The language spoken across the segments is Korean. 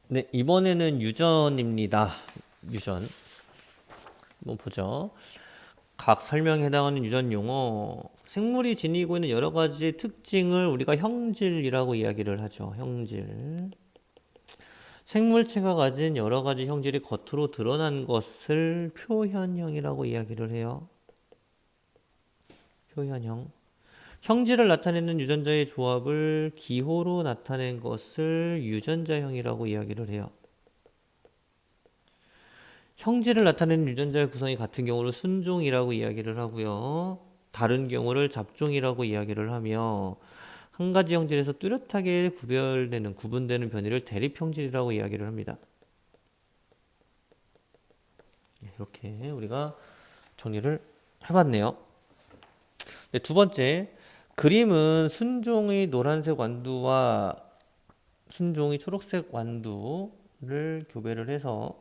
네, 이번에는 유전입니다. 유전. 한번 보죠. 각 설명에 해당하는 유전 용어. 생물이 지니고 있는 여러 가지 특징을 우리가 형질이라고 이야기를 하죠. 형질. 생물체가 가진 여러 가지 형질이 겉으로 드러난 것을 표현형이라고 이야기를 해요. 표현형. 형질을 나타내는 유전자의 조합을 기호로 나타낸 것을 유전자형이라고 이야기를 해요. 형질을 나타내는 유전자의 구성이 같은 경우를 순종이라고 이야기를 하고요. 다른 경우를 잡종이라고 이야기를 하며 한 가지 형질에서 뚜렷하게 구분되는 변이를 대립형질이라고 이야기를 합니다. 이렇게 우리가 정리를 해봤네요. 네, 두 번째, 그림은 순종의 노란색 완두와 순종의 초록색 완두를 교배를 해서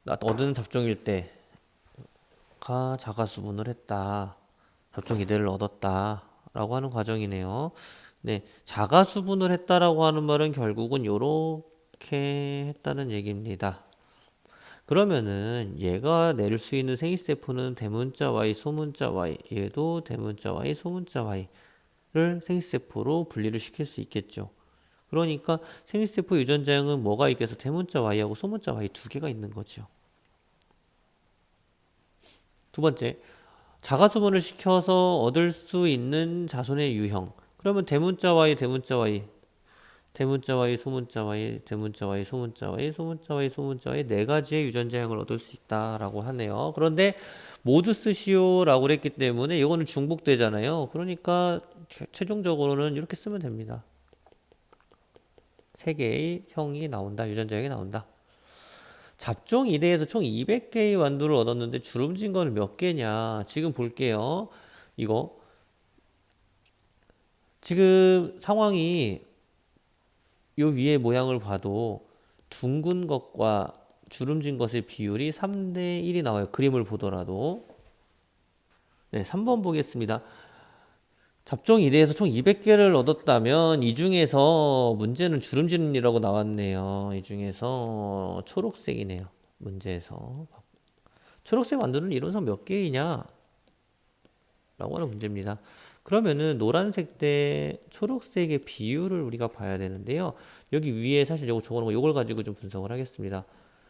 얻은 잡종일 때가 자가수분을 했다. 잡종 이대를 얻었다. 라고 하는 과정이네요. 네, 자가수분을 했다라고 하는 말은 결국은 요렇게 했다는 얘기입니다. 그러면은 얘가 낼 수 있는 생식세포는 대문자 Y, 소문자 Y, 얘도 대문자 Y, 소문자 Y를 생식세포로 분리를 시킬 수 있겠죠. 그러니까 생식세포 유전자형은 뭐가 있겠어? 대문자 Y하고 소문자 Y 두 개가 있는 거죠. 두 번째, 자가수분을 시켜서 얻을 수 있는 자손의 유형. 그러면 대문자 Y, 대문자 Y, 대문자 Y, 소문자 Y, 대문자 Y, 소문자 Y, 소문자 Y, 소문자 Y 네 가지의 유전자형을 얻을 수 있다라고 하네요. 그런데 모두 쓰시오라고 그랬기 때문에 이거는 중복되잖아요. 그러니까 최종적으로는 이렇게 쓰면 됩니다. 세 개의 형이 나온다. 유전자형이 나온다. 잡종 2대에서 총 200개의 완두를 얻었는데 주름진 거는 몇 개냐? 지금 볼게요. 이거 지금 상황이 요 위에 모양을 봐도 둥근 것과 주름진 것의 비율이 3대 1이 나와요. 그림을 보더라도. 네, 3번 보겠습니다. 잡종 1회에서 총 200개를 얻었다면 이 중에서 문제는 주름진이라고 나왔네요. 이 중에서 초록색이네요. 문제에서. 초록색 완두는 이론상 몇 개이냐? 라고 하는 문제입니다. 그러면은 노란색 대 초록색의 비율을 우리가 봐야 되는데요. 여기 위에 사실 요거 적어놓은 거 요걸 가지고 좀 분석을 하겠습니다.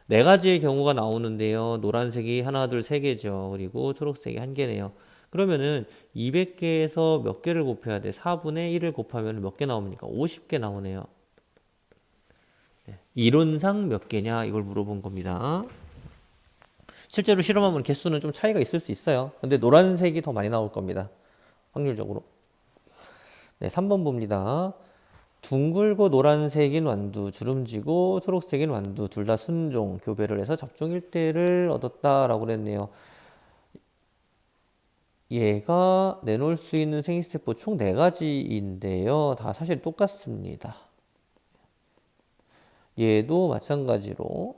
네 가지의 경우가 나오는데요. 노란색이 하나, 둘, 세 개죠. 그리고 초록색이 한 개네요. 그러면은 200개에서 몇 개를 곱해야 돼? 4분의 1을 곱하면 몇 개 나옵니까? 50개 나오네요. 이론상 몇 개냐? 이걸 물어본 겁니다. 실제로 실험하면 개수는 좀 차이가 있을 수 있어요. 근데 노란색이 더 많이 나올 겁니다. 확률적으로. 네, 3번 봅니다. 둥글고 노란색인 완두, 주름지고 초록색인 완두, 둘 다 순종, 교배를 해서 잡종 1대를 얻었다라고 그랬네요. 얘가 내놓을 수 있는 생식세포 총 4가지인데요. 다 사실 똑같습니다. 얘도 마찬가지로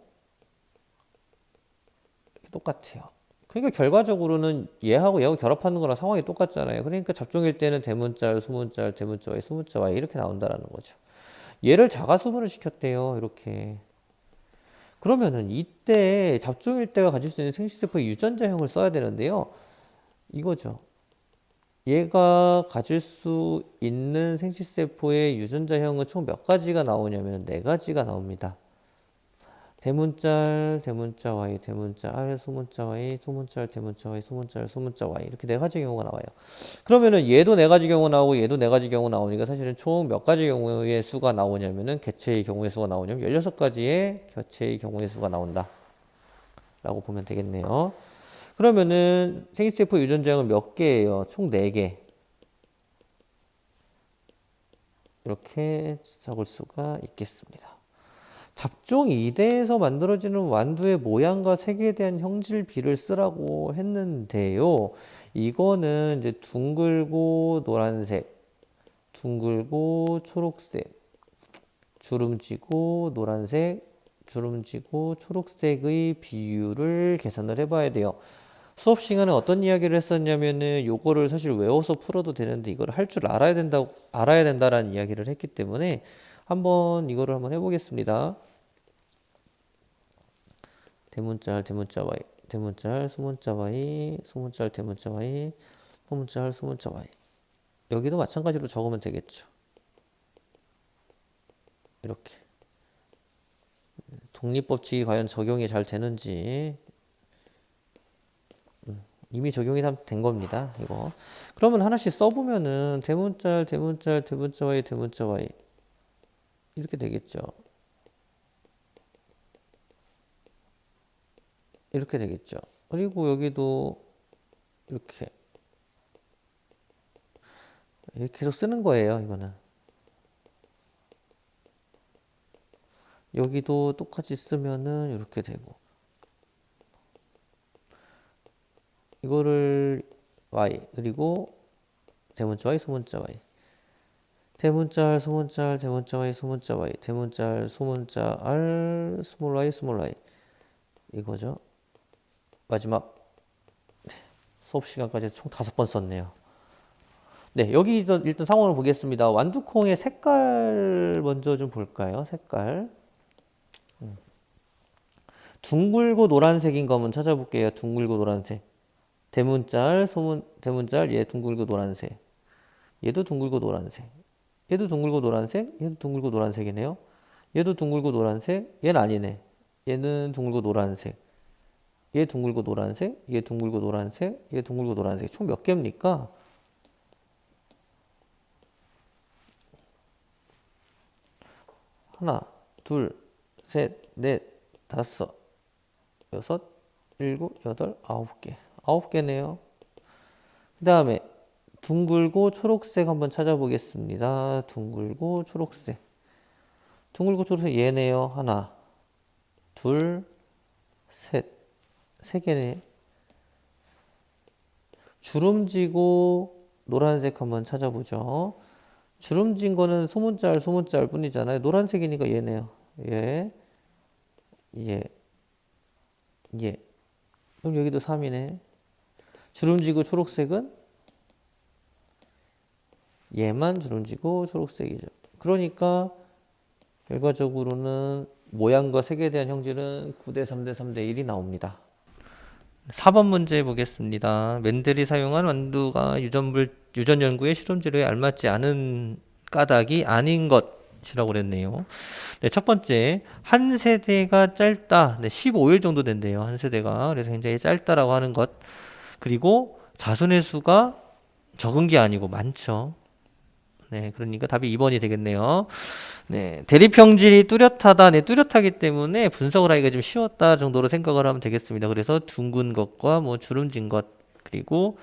똑같아요. 그러니까 결과적으로는 얘하고 결합하는 거랑 상황이 똑같잖아요. 그러니까 잡종일 때는 대문자, 소문자, 대문자 Y, 소문자 Y 이렇게 나온다라는 거죠. 얘를 자가수분을 시켰대요. 이렇게. 그러면은 이때 잡종일 때가 가질 수 있는 생식세포의 유전자형을 써야 되는데요. 이거죠. 얘가 가질 수 있는 생식세포의 유전자형은 총 몇 가지가 나오냐면 4가지가 나옵니다. 대문자, 대문자 Y, 대문자 R, 소문자 Y, 소문자 R, 대문자 Y, 소문자 R, 소문자 Y 이렇게 4가지 경우가 나와요. 그러면은 얘도 4가지 경우 나오고 얘도 4가지 경우 나오니까 사실은 총 몇 가지 경우의 수가 나오냐면은 개체의 경우의 수가 나오냐면 16가지의 개체의 경우의 수가 나온다. 라고 보면 되겠네요. 그러면은 생식세포 유전자형은 몇 개예요? 총 4개. 이렇게 적을 수가 있겠습니다. 잡종 2대에서 만들어지는 완두의 모양과 색에 대한 형질비를 쓰라고 했는데요. 이거는 이제 둥글고 노란색, 둥글고 초록색, 주름지고 노란색, 주름지고 초록색의 비율을 계산을 해봐야 돼요. 수업 시간에 어떤 이야기를 했었냐면은 요거를 사실 외워서 풀어도 되는데 이걸 할 줄 알아야 된다라는 이야기를 했기 때문에 한번 이거를 한번 해보겠습니다. 대문자 대문자 y 대문자 소문자 y 소문자 대문자 y 소문자 소문자 y 여기도 마찬가지로 적으면 되겠죠. 이렇게 독립법칙이 과연 적용이 잘 되는지 이미 적용이 된 겁니다. 이거 그러면 하나씩 써보면은 대문자 대문자 대문자 y 대문자 y 이렇게 되겠죠. 이렇게 되겠죠. 그리고 여기도 이렇게 계속 쓰는 거예요. 이거는 여기도 똑같이 쓰면은 이렇게 되고 이거를 y 그리고 대문자 y 소문자 y 대문자 r 소문자 r 대문자 y 소문자 y 대문자 r 소문자 r 스몰 y 스몰 y 이거죠. 마지막 수업 시간까지 총 5번 썼네요. 네, 여기 일단 상황을 보겠습니다. 완두콩의 색깔 먼저 좀 볼까요? 색깔. 둥글고 노란색인 거 한번 찾아볼게요. 둥글고 노란색. 대문자, 대문자, 얘 둥글고 노란색. 얘도 둥글고 노란색. 얘도 둥글고 노란색. 얘도 둥글고 노란색이네요. 얘도 둥글고 노란색. 얘는 아니네. 얘는 둥글고 노란색. 얘 둥글고 노란색. 얘 둥글고 노란색. 얘 둥글고 노란색. 총 몇 개입니까? 하나, 둘, 셋, 넷, 다섯, 여섯, 일곱, 여덟, 9개. 9개네요. 그 다음에 둥글고 초록색 한번 찾아보겠습니다. 둥글고 초록색. 둥글고 초록색 얘네요. 하나, 둘, 셋. 3개네. 주름지고 노란색 한번 찾아보죠. 주름진 거는 소문자 뿐이잖아요. 노란색이니까 얘네요. 얘, 얘, 얘. 그럼 여기도 3이네. 주름지고 초록색은 얘만 주름지고 초록색이죠. 그러니까 결과적으로는 모양과 색에 대한 형질은 9대 3대 3대 1이 나옵니다. 4번 문제 보겠습니다. 맨델이 사용한 완두가 유전 연구의 실험재료에 알맞지 않은 까닭이 아닌 것이라고 그랬네요. 네, 첫 번째, 한 세대가 짧다. 네, 15일 정도 된대요. 한 세대가. 그래서 굉장히 짧다라고 하는 것. 그리고 자손의 수가 적은 게 아니고 많죠. 네, 그러니까 답이 2번이 되겠네요. 네, 대립형질이 뚜렷하다. 네, 뚜렷하기 때문에 분석을 하기가 좀 쉬웠다 정도로 생각을 하면 되겠습니다. 그래서 둥근 것과 뭐 주름진 것, 그리고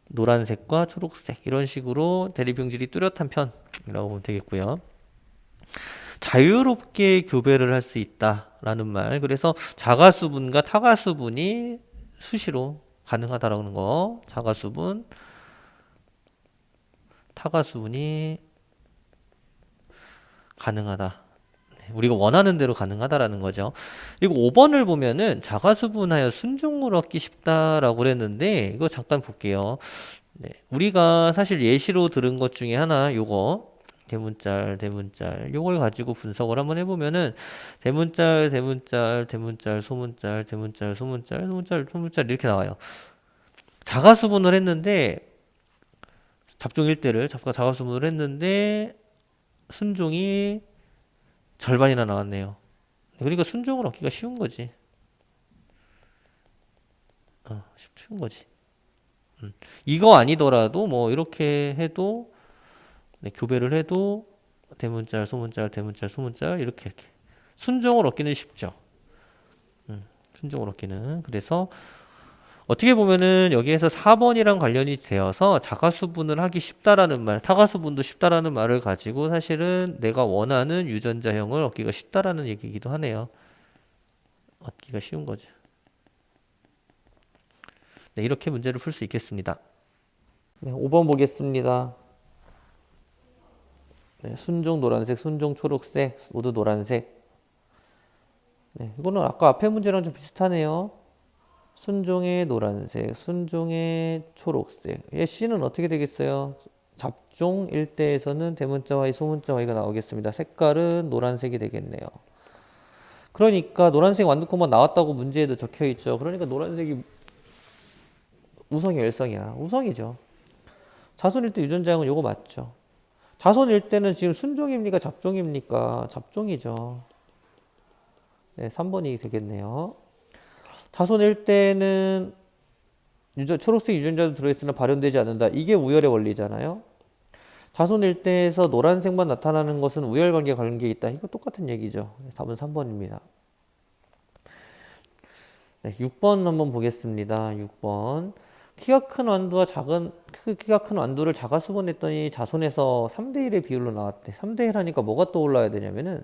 노란색과 초록색 이런 식으로 대립형질이 뚜렷한 편이라고 보면 되겠고요. 자유롭게 교배를 할 수 있다라는 말. 그래서 자가수분과 타가수분이 수시로 가능하다라는 거. 자가수분, 타가수분이 가능하다. 우리가 원하는 대로 가능하다라는 거죠. 그리고 5번을 보면은 자가수분하여 순종을 얻기 쉽다라고 그랬는데 이거 잠깐 볼게요. 네, 우리가 사실 예시로 들은 것 중에 하나 요거 대문짤 요걸 가지고 분석을 한번 해보면은 대문짤 소문짤 이렇게 나와요. 자가수분을 했는데 잡종 일대를 자가수분을 했는데 순종이 절반이나 나왔네요. 그러니까 순종을 얻기가 쉬운 거지. 쉬운 거지. 이거 아니더라도 뭐 이렇게 해도 네, 교배를 해도 대문짤, 소문짤 이렇게 순종을 얻기는 쉽죠. 순종을 얻기는. 그래서 어떻게 보면은 여기에서 4번이랑 관련이 되어서 자가수분을 하기 쉽다라는 말, 타가수분도 쉽다라는 말을 가지고 사실은 내가 원하는 유전자형을 얻기가 쉽다라는 얘기이기도 하네요. 얻기가 쉬운 거죠. 네, 이렇게 문제를 풀 수 있겠습니다. 네, 5번 보겠습니다. 네, 순종 노란색, 순종 초록색, 모두 노란색. 네, 이거는 아까 앞에 문제랑 좀 비슷하네요. 순종의 노란색, 순종의 초록색. 얘 C는 어떻게 되겠어요? 잡종 일대에서는 대문자 Y, 소문자 Y가 나오겠습니다. 색깔은 노란색이 되겠네요. 그러니까 노란색 완두콩만 나왔다고 문제에도 적혀 있죠. 그러니까 노란색이 우성이 열성이야. 우성이죠. 자손일대 유전자형은 요거 맞죠. 자손일대는 지금 순종입니까? 잡종입니까? 잡종이죠. 네, 3번이 되겠네요. 자손일대는 초록색 유전자도 들어있으나 발현되지 않는다. 이게 우열의 원리잖아요. 자손일대에서 노란색만 나타나는 것은 우열관계 관계에 있다. 이거 똑같은 얘기죠. 답은 3번입니다. 네, 6번 한번 보겠습니다. 6번. 키가 큰 완두를 자가수분했더니 자손에서 3대1의 비율로 나왔대. 3대1 하니까 뭐가 떠올라야 되냐면은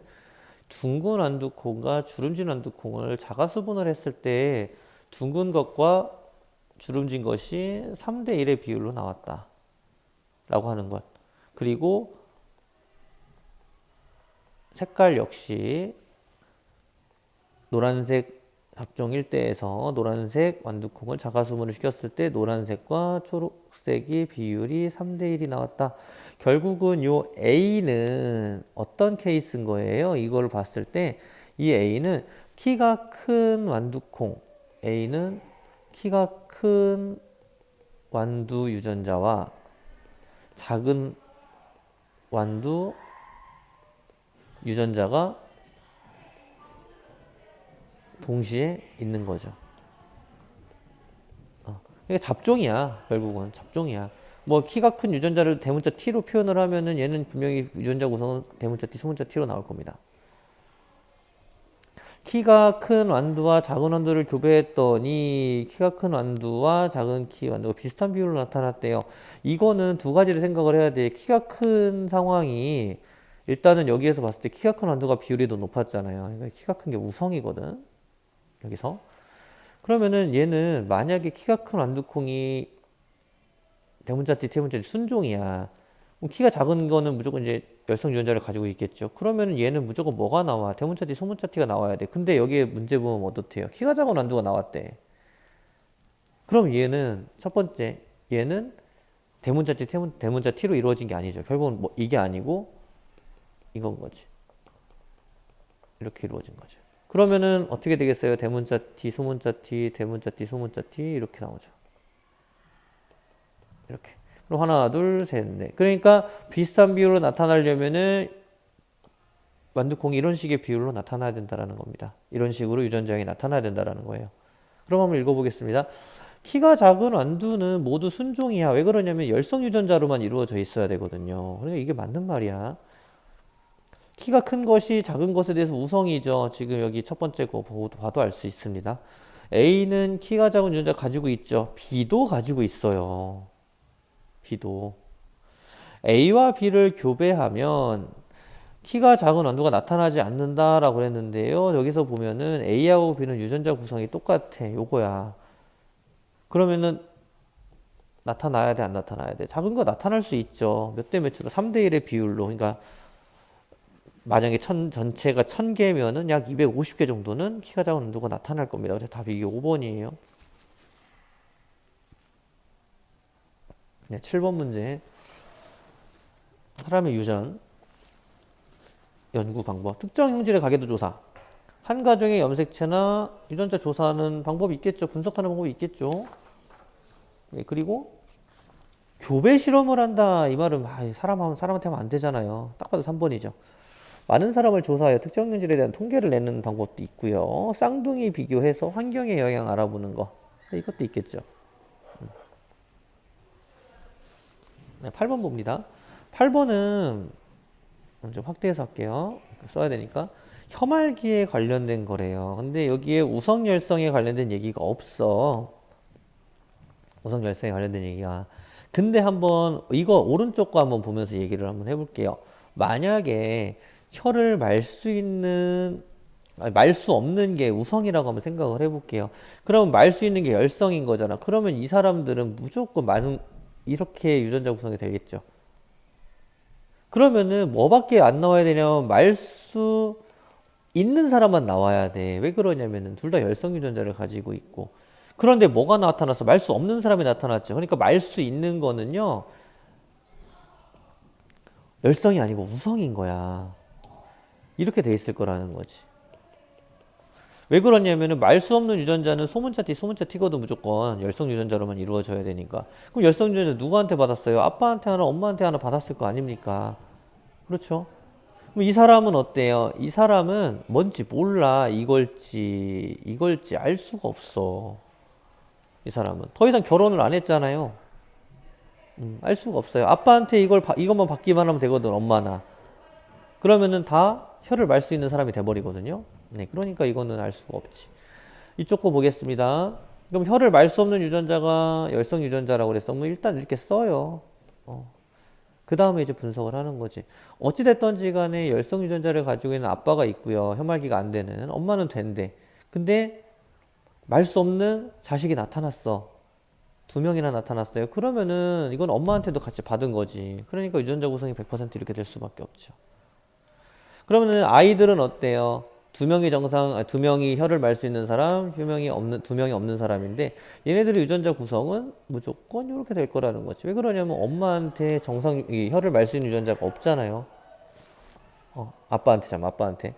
둥근 완두콩과 주름진 완두콩을 자가수분을 했을 때 둥근 것과 주름진 것이 3대1의 비율로 나왔다. 라고 하는 것. 그리고 색깔 역시 노란색 잡종 일대에서 노란색 완두콩을 자가수분을 시켰을 때 노란색과 초록색이 비율이 3대1이 나왔다. 결국은 요 A는 어떤 케이스인 거예요? 이걸 봤을 때 이 A는 키가 큰 완두콩, A는 키가 큰 완두 유전자와 작은 완두 유전자가 동시에 있는 거죠. 그러니까 잡종이야. 결국은 잡종이야. 뭐 키가 큰 유전자를 대문자 T로 표현을 하면은 얘는 분명히 유전자 구성은 대문자 T, 소문자 T로 나올 겁니다. 키가 큰 완두와 작은 완두를 교배했더니 키가 큰 완두와 작은 키 완두가 비슷한 비율로 나타났대요. 이거는 두 가지를 생각을 해야 돼. 키가 큰 상황이 일단은 여기에서 봤을 때 키가 큰 완두가 비율이 더 높았잖아요. 그러니까 키가 큰 게 우성이거든. 여기서. 그러면은 얘는 만약에 키가 큰 완두콩이 대문자 T, 태문자 T 순종이야. 그럼 키가 작은 거는 무조건 이제 열성 유전자를 가지고 있겠죠. 그러면은 얘는 무조건 뭐가 나와? 대문자 T, 소문자 T가 나와야 돼. 근데 여기에 문제 보면 어떻대요? 키가 작은 완두가 나왔대. 그럼 얘는 첫 번째, 얘는 대문자 T, 대문자 T로 이루어진 게 아니죠. 결국은 뭐 이게 아니고 이건 거지. 이렇게 이루어진 거죠. 그러면은 어떻게 되겠어요? 대문자 T, 소문자 T, 대문자 T, 소문자 T 이렇게 나오죠. 이렇게. 그럼 하나, 둘, 셋, 넷. 그러니까 비슷한 비율로 나타나려면은 완두콩이 이런 식의 비율로 나타나야 된다는 겁니다. 이런 식으로 유전자형이 나타나야 된다는 거예요. 그럼 한번 읽어보겠습니다. 키가 작은 완두는 모두 순종이야. 왜 그러냐면 열성 유전자로만 이루어져 있어야 되거든요. 그러니까 이게 맞는 말이야. 키가 큰 것이 작은 것에 대해서 우성이죠. 지금 여기 첫 번째 거 봐도 알 수 있습니다. A는 키가 작은 유전자 가지고 있죠. B도 가지고 있어요. B도. A와 B를 교배하면 키가 작은 완두가 나타나지 않는다라고 그랬는데요. 여기서 보면은 A하고 B는 유전자 구성이 똑같아. 요거야. 그러면은 나타나야 돼, 안 나타나야 돼? 작은 거 나타날 수 있죠. 몇 대 몇으로? 3대1의 비율로. 그러니까 만약에 전체가 1000개면은 약 250개 정도는 키가 작은 완두가 나타날 겁니다. 그래서 답이 이게 5번이에요. 네, 7번 문제. 사람의 유전 연구 방법. 특정 형질의 가계도 조사. 한 가정의 염색체나 유전자 조사하는 방법이 있겠죠. 분석하는 방법이 있겠죠. 네, 그리고 교배 실험을 한다. 이 말은 사람한테 하면 안 되잖아요. 딱 봐도 3번이죠. 많은 사람을 조사하여 특정 형질에 대한 통계를 내는 방법도 있고요. 쌍둥이 비교해서 환경의 영향 알아보는 거. 네, 이것도 있겠죠. 네, 8번 봅니다. 8번은 좀 확대해서 할게요. 써야 되니까. 혐알기에 관련된 거래요. 근데 여기에 우성열성에 관련된 얘기가 없어. 우성열성에 관련된 얘기가. 근데 한번 이거 오른쪽 거 한번 보면서 얘기를 한번 해볼게요. 만약에 혀를 말 수 없는 게 우성이라고 한번 생각을 해볼게요. 그러면 말 수 있는 게 열성인 거잖아. 그러면 이 사람들은 무조건 이렇게 유전자 구성이 되겠죠. 그러면은 뭐밖에 안 나와야 되냐면 말 수 있는 사람만 나와야 돼. 왜 그러냐면은 둘 다 열성 유전자를 가지고 있고. 그런데 뭐가 나타났어? 말 수 없는 사람이 나타났죠. 그러니까 말 수 있는 거는요, 열성이 아니고 우성인 거야. 이렇게 돼 있을 거라는 거지. 왜 그러냐면은 말 수 없는 유전자는 소문자 T, 소문자 T거든. 무조건 열성 유전자로만 이루어져야 되니까. 그럼 열성 유전자 누구한테 받았어요? 아빠한테 하나, 엄마한테 하나 받았을 거 아닙니까? 그렇죠? 그럼 이 사람은 어때요? 이 사람은 뭔지 몰라. 이걸지 알 수가 없어. 이 사람은 더 이상 결혼을 안 했잖아요. 알 수가 없어요. 아빠한테 이것만 받기만 하면 되거든. 엄마나. 그러면은 다 혀를 말 수 있는 사람이 돼버리거든요. 네, 그러니까 이거는 알 수가 없지. 이쪽 거 보겠습니다. 그럼 혀를 말 수 없는 유전자가 열성 유전자라고 그랬어. 뭐 일단 이렇게 써요. 그 다음에 이제 분석을 하는 거지. 어찌됐던지 간에 열성 유전자를 가지고 있는 아빠가 있고요. 혀말기가 안 되는. 엄마는 된대. 근데 말 수 없는 자식이 나타났어. 두 명이나 나타났어요. 그러면은 이건 엄마한테도 같이 받은 거지. 그러니까 유전자 구성이 100% 이렇게 될 수밖에 없죠. 그러면은 아이들은 어때요? 두 명이 혀를 말 수 있는 사람, 두 명이 없는 사람인데 얘네들의 유전자 구성은 무조건 이렇게 될 거라는 거지. 왜 그러냐면 엄마한테 혀를 말 수 있는 유전자가 없잖아요. 아빠한테.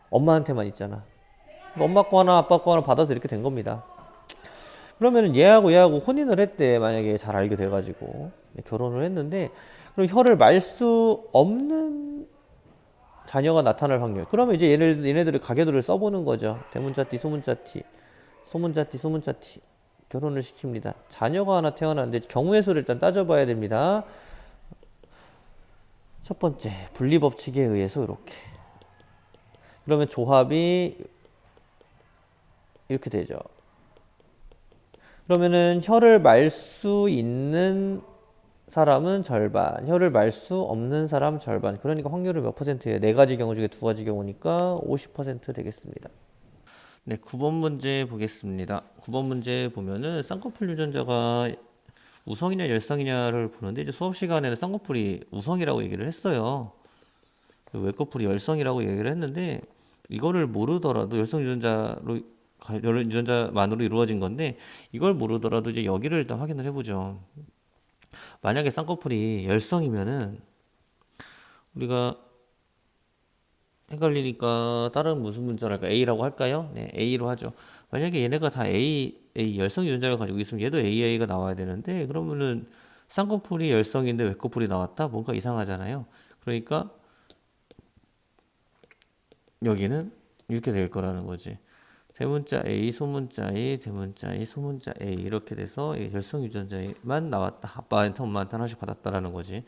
엄마한테만 있잖아. 엄마 거 하나, 아빠 거 하나 받아서 이렇게 된 겁니다. 그러면은 얘하고 혼인을 했대. 만약에 잘 알게 돼가지고 결혼을 했는데 그럼 혀를 말 수 없는 자녀가 나타날 확률. 그러면 이제 얘네들의 가계도를 써보는 거죠. 대문자띠, 소문자띠. 결혼을 시킵니다. 자녀가 하나 태어났는데 경우의 수를 일단 따져봐야 됩니다. 첫 번째, 분리법칙에 의해서 이렇게. 그러면 조합이 이렇게 되죠. 그러면은 혀를 말 수 있는 사람은 절반, 혀를 말 수 없는 사람 절반. 그러니까 확률은 몇 퍼센트예요? 네 가지 경우 중에 두 가지 경우니까 50% 되겠습니다. 네, 9번 문제 보겠습니다. 9번 문제 보면은 쌍꺼풀 유전자가 우성이냐 열성이냐를 보는데 이제 수업 시간에는 쌍꺼풀이 우성이라고 얘기를 했어요. 외꺼풀이 열성이라고 얘기를 했는데 이거를 모르더라도 유전자만으로 이루어진 건데 이걸 모르더라도 이제 여기를 일단 확인을 해보죠. 만약에 쌍꺼풀이 열성이면은 우리가 헷갈리니까 다른 무슨 문자를 할까? A라고 할까요? 네, A로 하죠. 만약에 얘네가 다 A 열성 유전자를 가지고 있으면 얘도 AA가 나와야 되는데 그러면은 쌍꺼풀이 열성인데 외꺼풀이 나왔다? 뭔가 이상하잖아요. 그러니까 여기는 이렇게 될 거라는 거지. 대문자 A, 소문자 A, 대문자 A, 소문자 A 이렇게 돼서 열성 유전자만 나왔다. 아빠한테 엄마한테 하나씩 받았다라는 거지.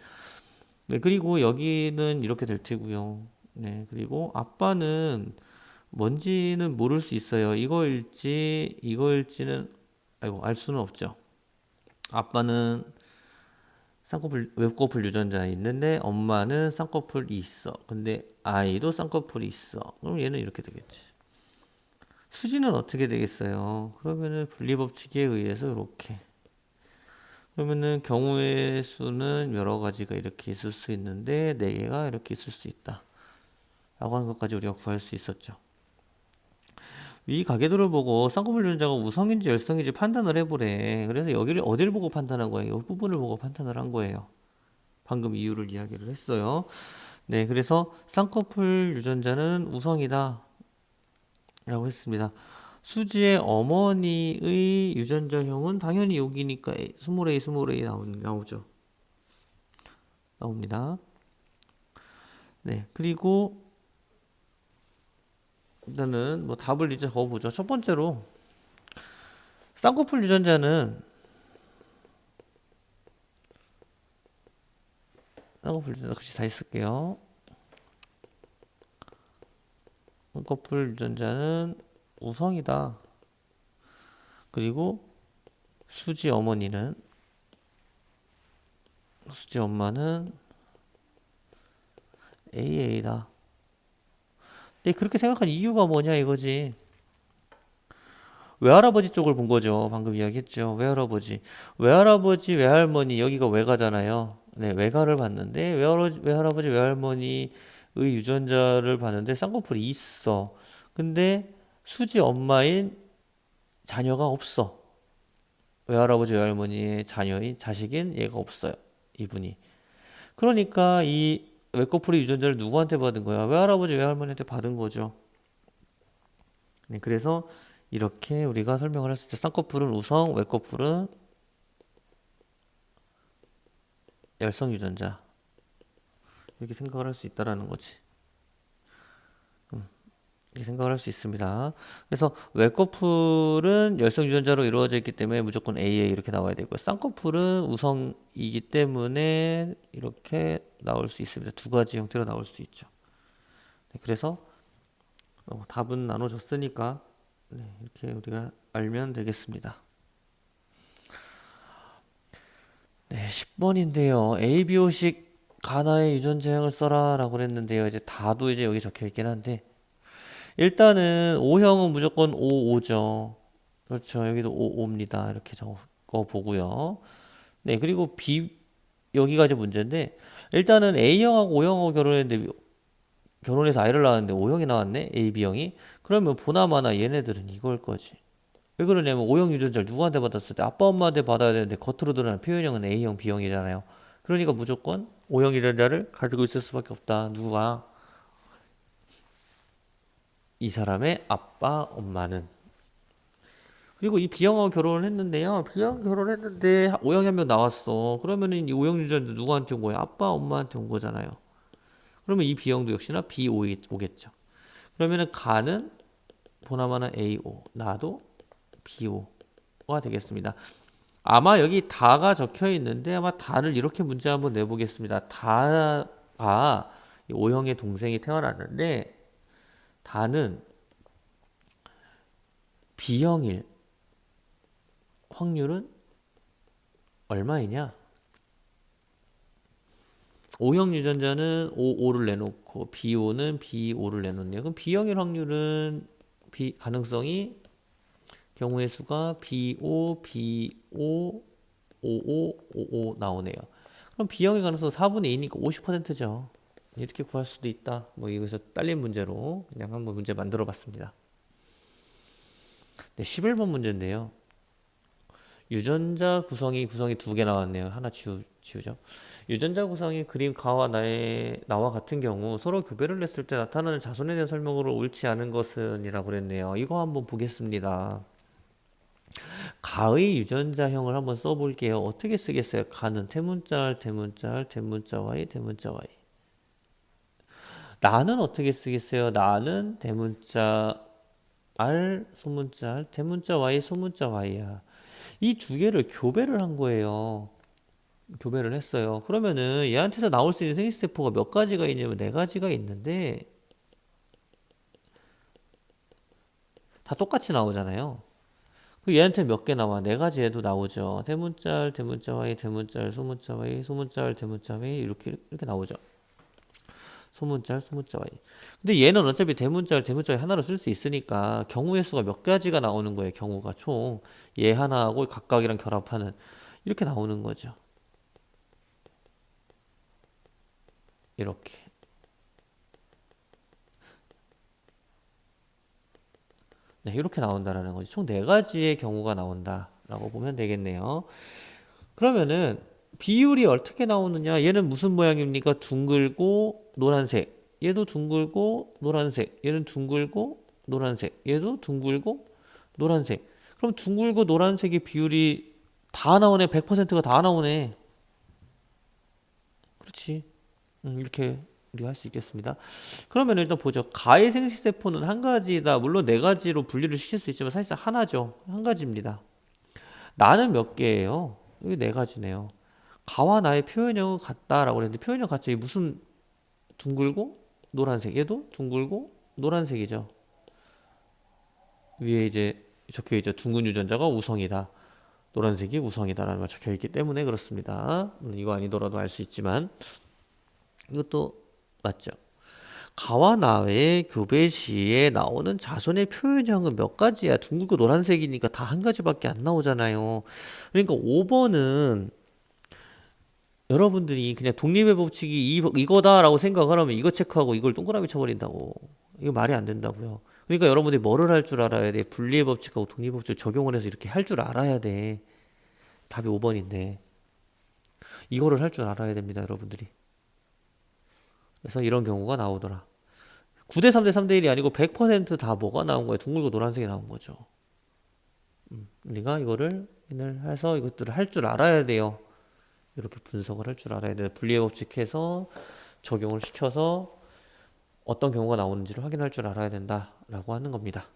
네, 그리고 여기는 이렇게 될 테고요. 네, 그리고 아빠는 뭔지는 모를 수 있어요. 이거일지는 알 수는 없죠. 아빠는 외꺼풀 유전자 있는데 엄마는 쌍꺼풀이 있어. 근데 아이도 쌍꺼풀이 있어. 그럼 얘는 이렇게 되겠지. 수지는 어떻게 되겠어요? 그러면은 분리법칙에 의해서 이렇게. 그러면은 경우의 수는 여러 가지가 이렇게 있을 수 있는데 네 개가 이렇게 있을 수 있다. 라고 하는 것까지 우리가 구할 수 있었죠. 이 가계도를 보고 쌍꺼풀 유전자가 우성인지 열성인지 판단을 해보래. 그래서 여기를 어딜 보고 판단한 거예요? 이 부분을 보고 판단을 한 거예요. 방금 이유를 이야기를 했어요. 네, 그래서 쌍꺼풀 유전자는 우성이다. 라고 했습니다. 수지의 어머니의 유전자형은 당연히 여기니까 스몰 a 나오죠. 나옵니다. 네, 그리고 일단은 뭐 답을 이제 적어보죠. 첫 번째로 쌍꺼풀 유전자는 글씨 다 쓸게요. 쌍꺼풀 유전자는 우성이다. 그리고 수지 엄마는 AA다. 근데 그렇게 생각한 이유가 뭐냐 이거지. 외할아버지 쪽을 본 거죠. 방금 이야기했죠. 외할아버지, 외할머니 여기가 외가잖아요. 네, 외가를 봤는데 외할아버지, 외할머니의 유전자를 봤는데 쌍꺼풀이 있어. 근데 수지 엄마인 자녀가 없어. 외할아버지 외할머니의 자녀인 자식인 얘가 없어요. 이분이. 그러니까 이 외꺼풀이 유전자를 누구한테 받은 거야? 외할아버지 외할머니한테 받은 거죠. 네, 그래서 이렇게 우리가 설명을 했을 때 쌍꺼풀은 우성, 외꺼풀은 열성 유전자 이렇게 생각을 할 수 있다라는 거지. 이렇게 생각을 할 수 있습니다. 그래서 외꺼풀은 열성 유전자로 이루어져 있기 때문에 무조건 AA 이렇게 나와야 되고요. 쌍꺼풀은 우성이기 때문에 이렇게 나올 수 있습니다. 두 가지 형태로 나올 수 있죠. 네, 그래서 답은 나눠줬으니까 네, 이렇게 우리가 알면 되겠습니다. 네, 10번인데요. ABO식 가나의 유전자형을 써라 라고 그랬는데요. 이제 다도 이제 여기 적혀 있긴 한데 일단은 O형은 무조건 O5죠. 그렇죠. 여기도 O5입니다. 이렇게 적어 보고요. 네, 그리고 B 여기가 이제 문제인데 일단은 A형하고 O형하고 결혼했는데 결혼해서 아이를 낳았는데 O형이 나왔네. AB형이. 그러면 보나마나 얘네들은 이걸 거지. 왜 그러냐면 O형 유전자를 누구한테 받았을 때 아빠 엄마한테 받아야 되는데 겉으로 드러나는 표현형은 A형, B형이잖아요. 그러니까 무조건 O형 유전자를 가지고 있을 수밖에 없다. 누가? 이 사람의 아빠, 엄마는. 그리고 이 B형하고 결혼을 했는데요. B형 결혼했는데 O형이 한 명 나왔어. 그러면은 이 O형 유전자 누구한테 온 거야? 아빠, 엄마한테 온 거잖아요. 그러면 이 B형도 역시나 B5겠죠. 그러면은 가는 보나마나 AO, 나도 BO가 되겠습니다. 아마 여기 다가 적혀 있는데 아마 다를 이렇게 문제 한번 내보겠습니다. 다가 O형의 동생이 태어났는데 다는 B형일 확률은 얼마이냐? O형 유전자는 O5를 내놓고 B5는 B5를 내놓네요. 그럼 B형일 확률은 가능성이 경우의 수가 B5, B5, 55, 55 나오네요. 그럼 B형의 가능성 4분의 2니까 50%죠. 이렇게 구할 수도 있다. 뭐 여기서 딸린 문제로 그냥 한번 문제 만들어 봤습니다. 네, 11번 문제인데요. 유전자 구성이 두 개 나왔네요. 하나 지우죠. 유전자 구성이 그림 가와 나와 같은 경우 서로 교배를 했을 때 나타나는 자손에 대한 설명으로 옳지 않은 것은 이라고 그랬네요. 이거 한번 보겠습니다. 가의 유전자형을 한번 써볼게요. 어떻게 쓰겠어요? 가는 대문자 Y, 대문자 Y. 나는 어떻게 쓰겠어요? 나는 대문자 R, 소문자 R, 대문자 Y, 소문자 Y야. 이 두 개를 교배를 한 거예요. 교배를 했어요. 그러면은 얘한테서 나올 수 있는 생리세포가 몇 가지가 있냐면 네 가지가 있는데 다 똑같이 나오잖아요. 그 얘한테 몇 개 나와? 네 가지 얘도 나오죠. 대문자 Y, 대문자 R, 소문자 Y, 소문자 R, 대문자 Y 이렇게 나오죠. 소문자 Y. 근데 얘는 어차피 대문자 Y 하나로 쓸 수 있으니까 경우의 수가 몇 가지가 나오는 거예요. 경우가 총 얘 하나하고 각각이랑 결합하는 이렇게 나오는 거죠. 이렇게. 네, 이렇게 나온다라는 거죠. 총 네 가지의 경우가 나온다라고 보면 되겠네요. 그러면은 비율이 어떻게 나오느냐? 얘는 무슨 모양입니까? 둥글고 노란색. 얘도 둥글고 노란색. 얘는 둥글고 노란색. 얘도 둥글고 노란색. 그럼 둥글고 노란색의 비율이 다 나오네. 100%가 다 나오네. 그렇지. 이렇게 우리가 할 수 있겠습니다. 그러면 일단 보죠. 가의 생식세포는 한 가지다. 물론 네 가지로 분리를 시킬 수 있지만 사실상 하나죠. 한 가지입니다. 나는 몇 개예요? 여기 네 가지네요. 가와 나의 표현형은 같다라고 그랬는데 표현형 같죠? 이 무슨 둥글고 노란색. 얘도 둥글고 노란색이죠. 위에 이제 적혀 있죠. 둥근 유전자가 우성이다. 노란색이 우성이다라는 말 적혀 있기 때문에 그렇습니다. 물론 이거 아니더라도 알 수 있지만 이것도 맞죠. 가와 나의 교배 시에 나오는 자손의 표현형은 몇 가지야? 둥글고 노란색이니까 다 한 가지밖에 안 나오잖아요. 그러니까 5번은 여러분들이 그냥 독립의 법칙이 이거다라고 생각을 하면 이거 체크하고 이걸 동그라미 쳐버린다고. 이거 말이 안 된다고요. 그러니까 여러분들이 뭐를 할 줄 알아야 돼? 분리의 법칙하고 독립의 법칙을 적용을 해서 이렇게 할 줄 알아야 돼. 답이 5번인데 이거를 할 줄 알아야 됩니다, 여러분들이. 그래서 이런 경우가 나오더라. 9대 3대 3대 1이 아니고 100%다 뭐가 나온 거예요? 둥글고 노란색이 나온 거죠. 우리가 이거를 해서 이것들을 할 줄 알아야 돼요. 이렇게 분석을 할 줄 알아야 돼요. 분리의 법칙해서 적용을 시켜서 어떤 경우가 나오는지를 확인할 줄 알아야 된다라고 하는 겁니다.